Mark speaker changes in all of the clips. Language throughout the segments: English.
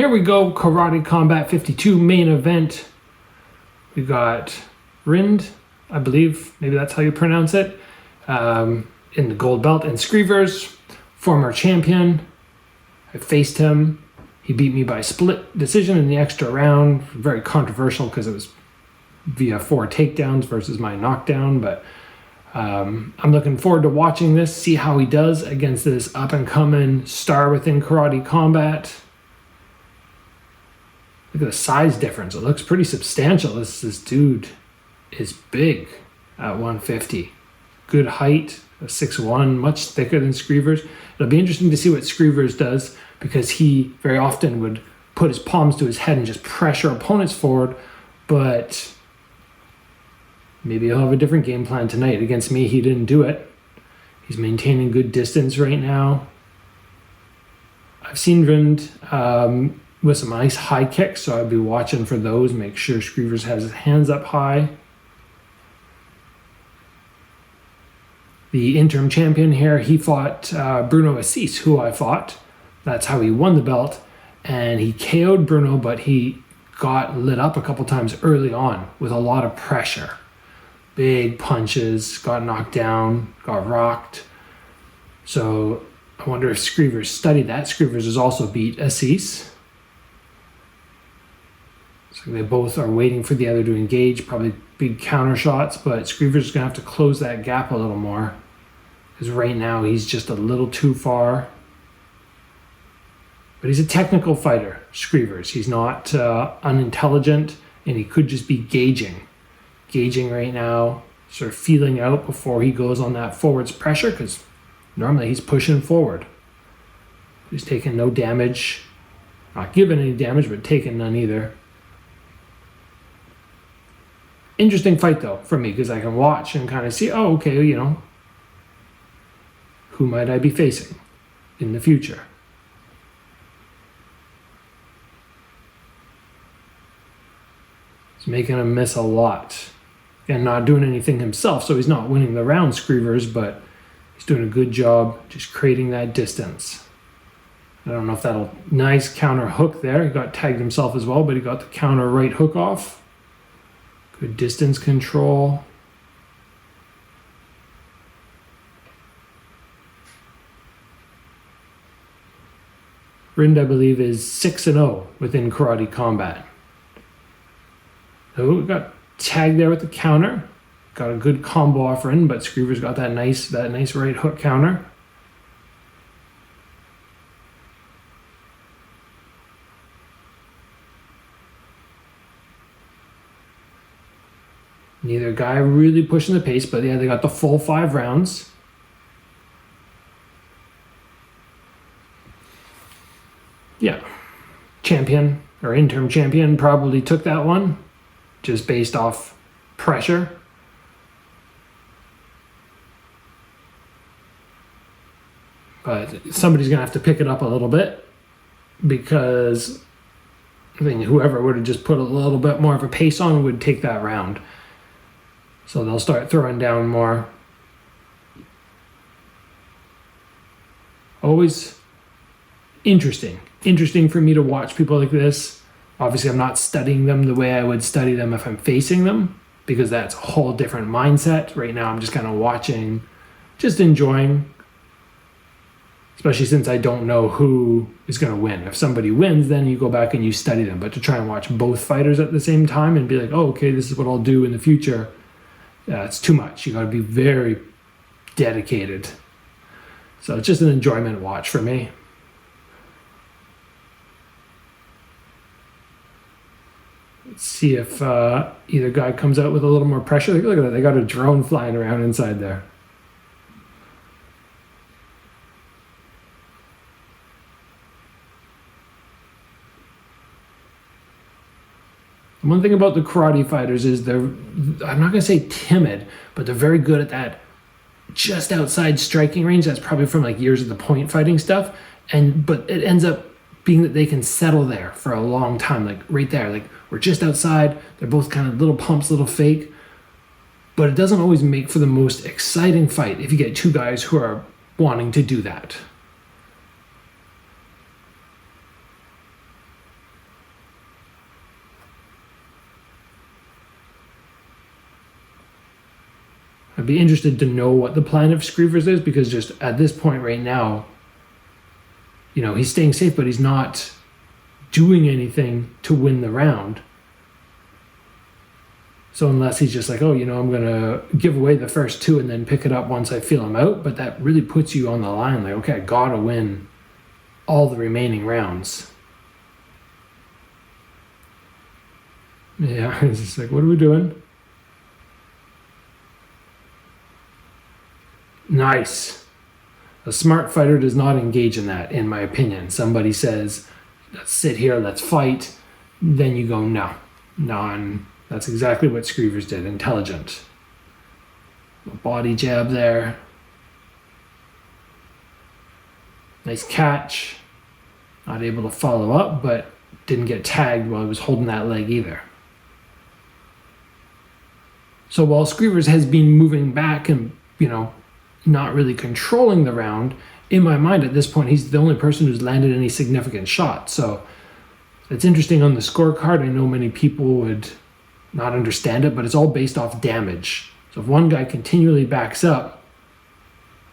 Speaker 1: Here we go, Karate Combat 52 main event. We got Rind, I believe, maybe that's how you pronounce it, in the gold belt, and Screevers, former champion. I faced him. He beat me by split decision in the extra round. Very controversial because it was via 4 takedowns versus my knockdown, but I'm looking forward to watching this, see how he does against this up-and-coming star within karate combat. Look at the size difference. It looks pretty substantial. This dude is big at 150. Good height, a 6'1", much thicker than Screevers. It'll be interesting to see what Screevers does because he very often would put his palms to his head and just pressure opponents forward, but maybe he'll have a different game plan tonight. Against me, he didn't do it. He's maintaining good distance right now. I've seen Rind with some nice high kicks, so I'd be watching for those, make sure Screevers has his hands up high. The interim champion here, he fought Bruno Assis, who I fought. That's how he won the belt, and he KO'd Bruno, but he got lit up a couple times early on with a lot of pressure. Big punches, got knocked down, got rocked. So I wonder if Screevers studied that. Screevers has also beat Assis. So they both are waiting for the other to engage, probably big counter shots, but Screevers is going to have to close that gap a little more because right now he's just a little too far. But he's a technical fighter, Screevers. He's not unintelligent, and he could just be gauging right now, sort of feeling out before he goes on that forwards pressure because normally he's pushing forward. He's taking no damage, not giving any damage, but taking none either. Interesting fight though for me because I can watch and kind of see, oh, okay, you know, who might I be facing in the future? He's making him miss a lot and not doing anything himself, so he's not winning the round, Screevers, but he's doing a good job just creating that distance. I don't know if that'll, nice counter hook there. He got tagged himself as well, but he got the counter right hook off. Good distance control. Rind, I believe, is 6-0 within karate combat. So we got tagged there with the counter. Got a good combo off Rind, but Screevers got that nice right hook counter. Neither guy really pushing the pace, but yeah, they got the full 5 rounds. Yeah, champion or interim champion probably took that one just based off pressure. But somebody's going to have to pick it up a little bit because I think whoever would have just put a little bit more of a pace on would take that round. So they'll start throwing down more. Always interesting for me to watch people like this. Obviously, I'm not studying them the way I would study them if I'm facing them because that's a whole different mindset. Right now, I'm just kind of watching, just enjoying, especially since I don't know who is going to win. If somebody wins, then you go back and you study them. But to try and watch both fighters at the same time and be like, oh, okay, this is what I'll do in the future. Yeah, it's too much. You got to be very dedicated. So it's just an enjoyment watch for me. Let's see if either guy comes out with a little more pressure. Look at that. They got a drone flying around inside there. One thing about the karate fighters is I'm not going to say timid, but they're very good at that just outside striking range. That's probably from like years of the point fighting stuff. But it ends up being that they can settle there for a long time, like right there. Like we're just outside. They're both kind of little pumps, little fake. But it doesn't always make for the most exciting fight if you get two guys who are wanting to do that. I'd be interested to know what the plan of Screevers is, because just at this point right now, he's staying safe, but he's not doing anything to win the round. So unless he's just like, I'm going to give away the first 2 and then pick it up once I feel I'm out, but that really puts you on the line. Like, okay, I got to win all the remaining rounds. Yeah, it's just like, what are we doing? Nice. A smart fighter does not engage in that, in my opinion. Somebody says, let's sit here, let's fight. Then you go, no. And that's exactly what Screevers did. Intelligent. A body jab there. Nice catch. Not able to follow up, but didn't get tagged while he was holding that leg either. So while Screevers has been moving back and, not really controlling the round, in my mind at this point, he's the only person who's landed any significant shots. So it's interesting on the scorecard. I know many people would not understand it, but it's all based off damage. So if one guy continually backs up,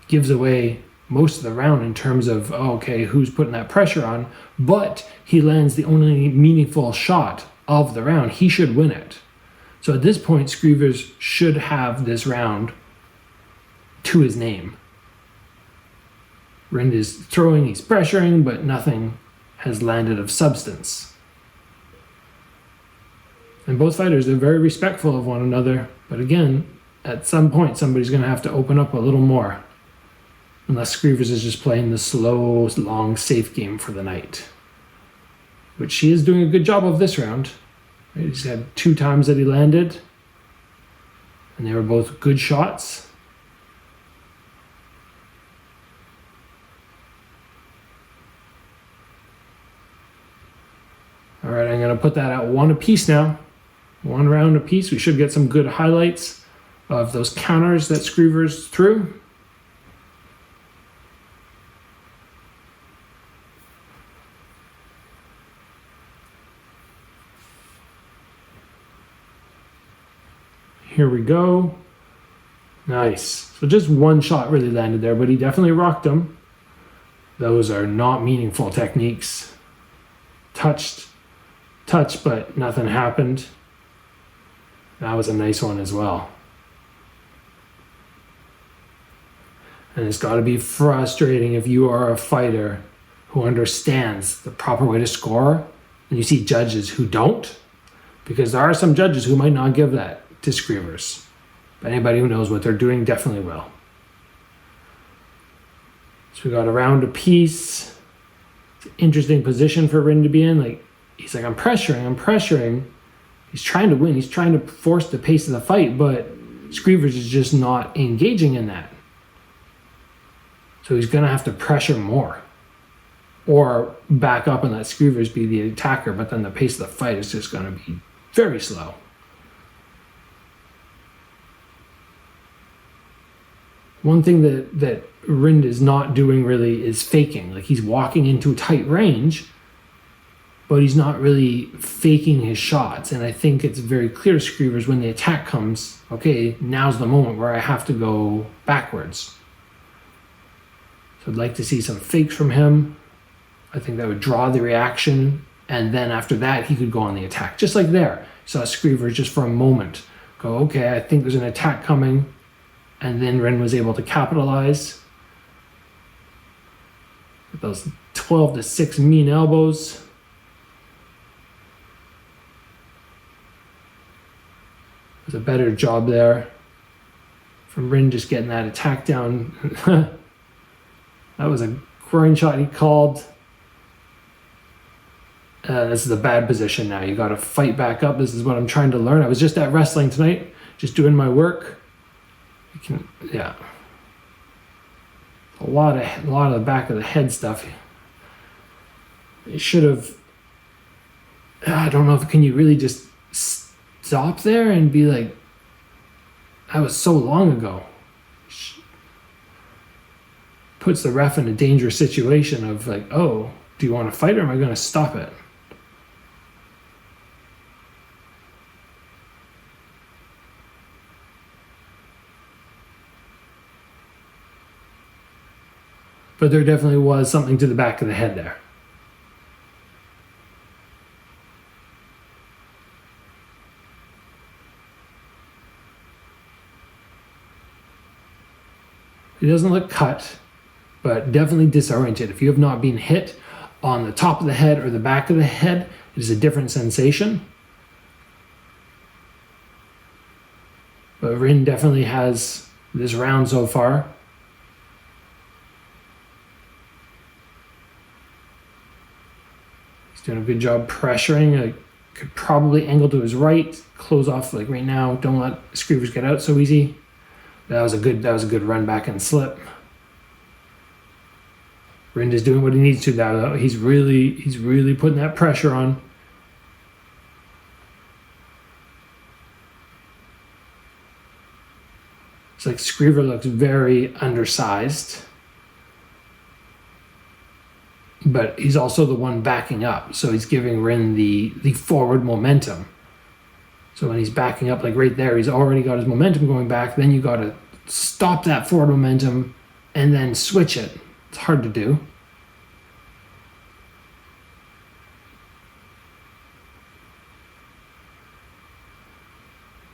Speaker 1: gives away most of the round in terms of, who's putting that pressure on, but he lands the only meaningful shot of the round, he should win it. So at this point, Screevers should have this round to his name. Rind is throwing, he's pressuring, but nothing has landed of substance. And both fighters are very respectful of one another, but again, at some point, somebody's going to have to open up a little more. Unless Screevers is just playing the slow, long, safe game for the night. Which he is doing a good job of this round. He's had 2 times that he landed. And they were both good shots. All right, I'm going to put that at 1 apiece now. 1 round apiece. We should get some good highlights of those counters that Screevers threw. Here we go. Nice. So just 1 shot really landed there, but he definitely rocked them. Those are not meaningful techniques. Touch, but nothing happened. That was a nice one as well. And it's got to be frustrating if you are a fighter who understands the proper way to score and you see judges who don't, because there are some judges who might not give that to Screevers. But anybody who knows what they're doing definitely will. So we got a round apiece. It's an interesting position for Rind to be in. He's like, I'm pressuring. He's trying to win. He's trying to force the pace of the fight, but Screevers is just not engaging in that. So he's going to have to pressure more. Or back up and let Screevers be the attacker, but then the pace of the fight is just going to be very slow. One thing that Rind is not doing really is faking. Like, he's walking into a tight range, but he's not really faking his shots. And I think it's very clear to Screevers when the attack comes, okay, now's the moment where I have to go backwards. So I'd like to see some fakes from him. I think that would draw the reaction. And then after that, he could go on the attack. Just like there. Saw Screevers just for a moment go, okay, I think there's an attack coming. And then Rind was able to capitalize. With those 12-6 mean elbows. It was a better job there from Rind just getting that attack down. That was a groin shot he called. This is a bad position now. You got to fight back up. This is what I'm trying to learn. I was just at wrestling tonight, just doing my work. Yeah. A lot of the back of the head stuff. It should have. I don't know if can you really just stop there and be like, that was so long ago. Puts the ref in a dangerous situation of like, oh, do you want to fight or am I going to stop it? but there definitely was something to the back of the head there. He doesn't look cut, but definitely disoriented. If you have not been hit on the top of the head or the back of the head, it is a different sensation. But Rin definitely has this round so far. He's doing a good job pressuring. I could probably angle to his right, close off like right now. Don't let Screevers get out so easy. That was a good run back and slip. Rind is doing what he needs to now. He's really putting that pressure on. It's like Screever looks very undersized, but he's also the one backing up, so he's giving Rin the forward momentum. So when he's backing up, like right there, he's already got his momentum going back. Then you got to stop that forward momentum and then switch it. It's hard to do.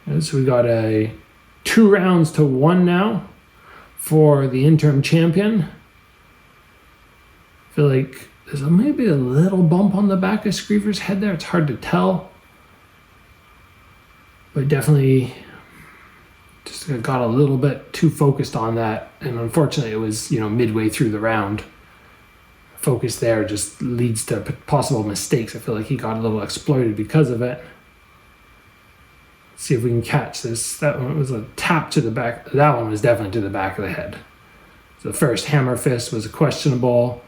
Speaker 1: And so we got a 2 rounds to 1 now for the interim champion. I feel like there's maybe a little bump on the back of Screever's head there. It's hard to tell. But definitely just got a little bit too focused on that. And unfortunately, it was, midway through the round. Focus there just leads to possible mistakes. I feel like he got a little exploited because of it. Let's see if we can catch this. That one was a tap to the back. That one was definitely to the back of the head. So the first hammer fist was questionable.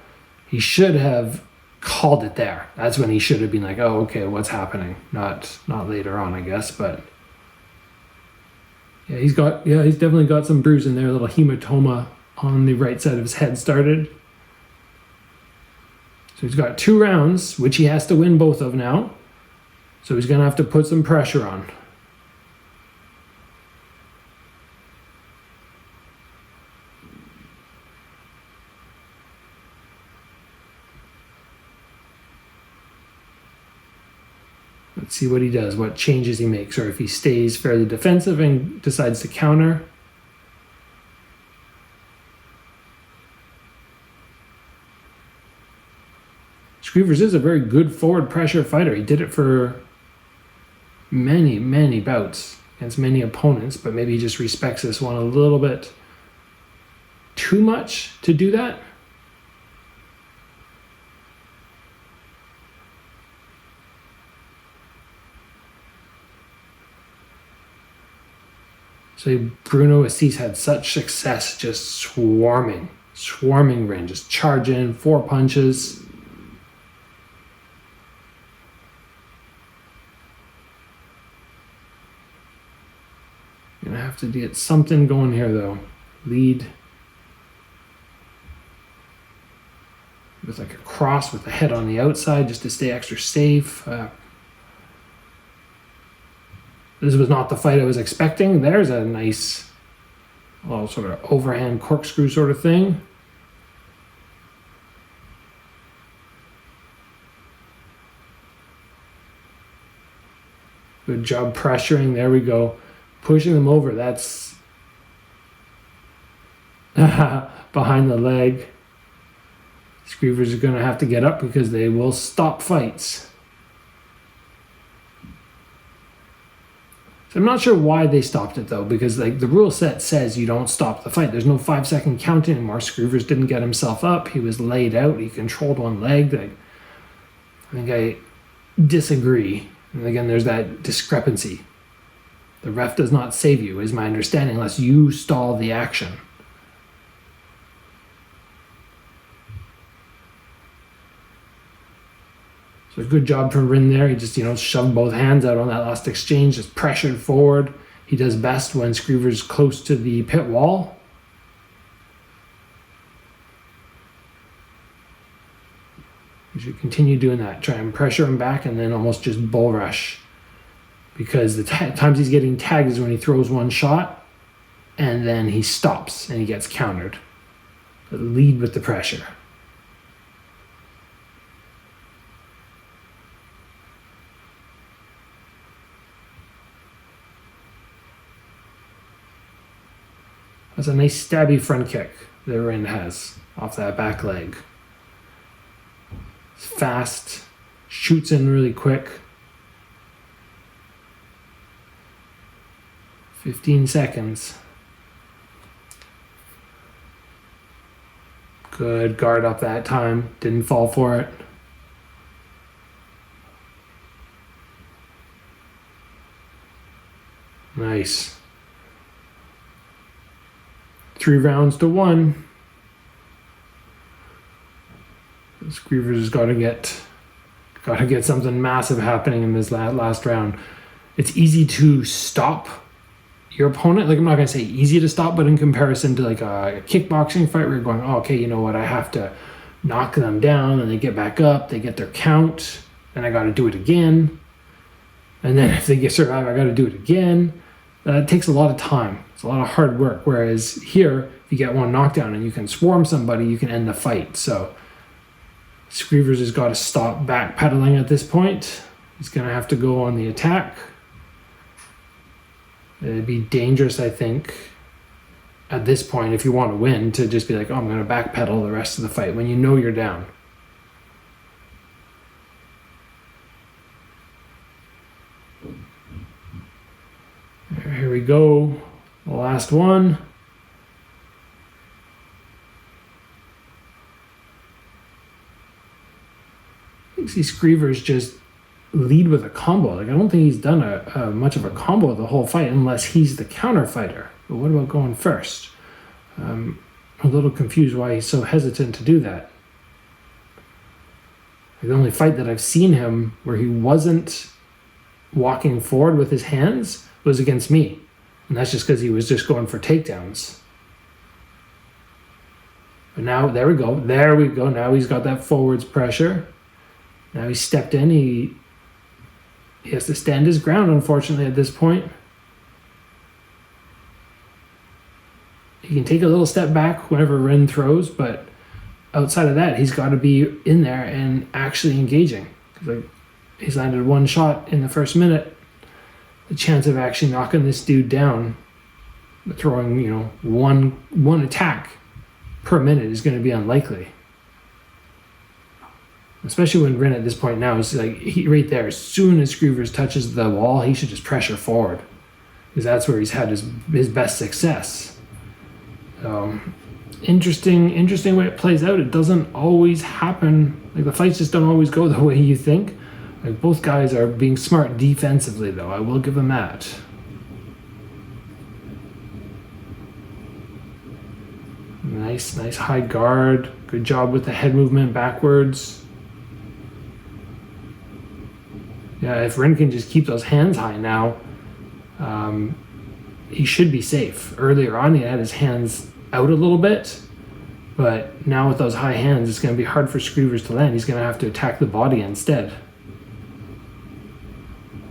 Speaker 1: He should have called it there. That's when he should have been like, oh, okay, what's happening? Not later on, I guess, but yeah, he's definitely got some bruise in there, a little hematoma on the right side of his head started. So he's got 2 rounds, which he has to win both of now. So he's going to have to put some pressure on. Let's see what he does, what changes he makes, or if he stays fairly defensive and decides to counter. Screevers is a very good forward pressure fighter. He did it for many, many bouts against many opponents, but maybe he just respects this one a little bit too much to do that. So Bruno Assis had such success just swarming Rin, just charge in, 4 punches. Gonna have to get something going here though. Lead with like a cross with the head on the outside just to stay extra safe. This was not the fight I was expecting. There's a nice little sort of overhand corkscrew sort of thing. Good job pressuring. There we go. Pushing them over. That's behind the leg. Screevers are going to have to get up because they will stop fights. I'm not sure why they stopped it though, because like the rule set says you don't stop the fight. There's no 5-second count anymore. Screevers didn't get himself up. He was laid out. He controlled one leg. I think I disagree. And again, there's that discrepancy. The ref does not save you, is my understanding, unless you stall the action. So a good job from Rin there. He just, shoved both hands out on that last exchange, just pressured forward. He does best when Screever's close to the pit wall. You should continue doing that. Try and pressure him back and then almost just bull rush. Because the times he's getting tagged is when he throws one shot and then he stops and he gets countered. but lead with the pressure. That's a nice stabby front kick that Rin has off that back leg. It's fast, shoots in really quick. 15 seconds. Good guard up that time. Didn't fall for it. Nice. 3 rounds to 1. Screevers has got to get something massive happening in this last round. It's easy to stop your opponent. Like, I'm not going to say easy to stop, but in comparison to like a kickboxing fight where you're going, oh, okay, you know what, I have to knock them down and they get back up, they get their count, then I got to do it again. And then if they get survive, I got to do it again. It takes a lot of time. It's a lot of hard work. Whereas here, if you get one knockdown and you can swarm somebody, you can end the fight. So Screevers has got to stop backpedaling at this point. He's going to have to go on the attack. It'd be dangerous, I think, at this point, if you want to win, to just be like, oh, I'm going to backpedal the rest of the fight when you know you're down. Here we go. The last one. I think these Screevers just lead with a combo. Like, I don't think he's done a much of a combo the whole fight unless he's the counter fighter. But what about going first? I'm a little confused why he's so hesitant to do that. Like, the only fight that I've seen him where he wasn't walking forward with his hands was against me. And that's just because he was just going for takedowns. But now, there we go. There we go. Now he's got that forwards pressure. Now he's stepped in. He has to stand his ground, unfortunately, at this point. He can take a little step back whenever Rin throws, but outside of that, he's got to be in there and actually engaging. Like, he's landed one shot in the first minute. The chance of actually knocking this dude down, throwing, one attack per minute is going to be unlikely. Especially when Rin at this point now is like, right there, as soon as Screevers touches the wall, he should just pressure forward. Because that's where he's had his best success. Interesting way it plays out. It doesn't always happen. Like, the fights just don't always go the way you think. Like, both guys are being smart defensively, though. I will give them that. Nice high guard. Good job with the head movement backwards. Yeah, if Rin can just keep those hands high now, he should be safe. Earlier on, he had his hands out a little bit, but now with those high hands, it's going to be hard for Screevers to land. He's going to have to attack the body instead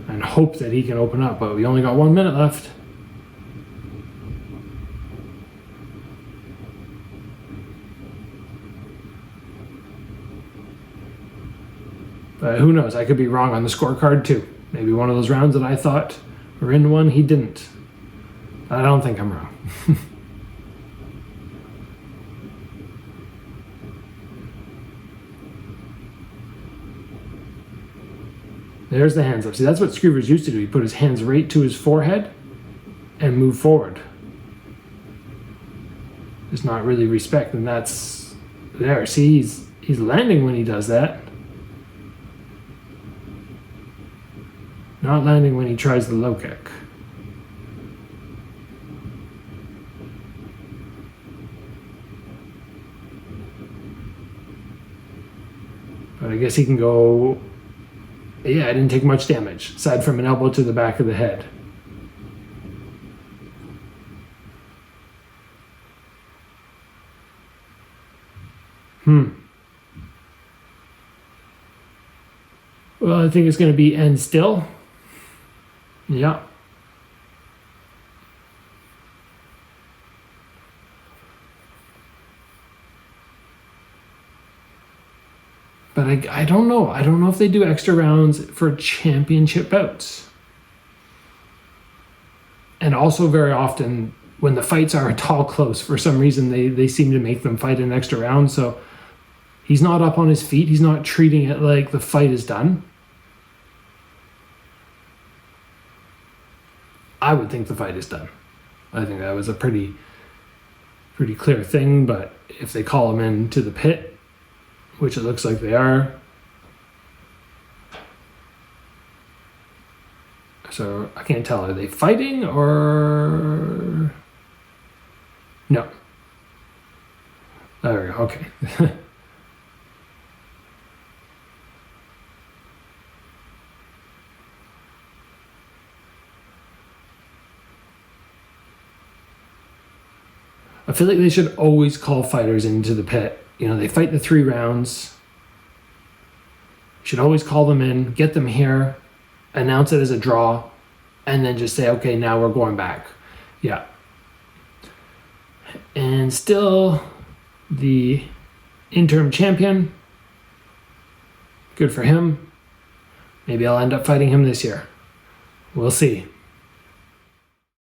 Speaker 1: and hope that he can open up, but we only got 1 minute left. But who knows? I could be wrong on the scorecard too. Maybe one of those rounds that I thought Rin won, he didn't. I don't think I'm wrong. There's the hands up. See, that's what Screevers used to do. He put his hands right to his forehead and move forward. It's not really respect, and that's there. See, he's landing when he does that. Not landing when he tries the low kick. But I guess he can go. Yeah, I didn't take much damage, aside from an elbow to the back of the head. Well, I think it's going to be end still. Yeah. Like, I don't know. I don't know if they do extra rounds for championship bouts. And also very often when the fights are at all close, for some reason they seem to make them fight an extra round. So he's not up on his feet. He's not treating it like the fight is done. I would think the fight is done. I think that was a pretty clear thing, but if they call him into the pit, which it looks like they are, so I can't tell, are they fighting or no? There we go, okay. I feel like they should always call fighters into the pit. You know, they fight the 3 rounds. Should always call them in, get them here, announce it as a draw, and then just say, okay, now we're going back. Yeah. And still the interim champion. Good for him. Maybe I'll end up fighting him this year. We'll see.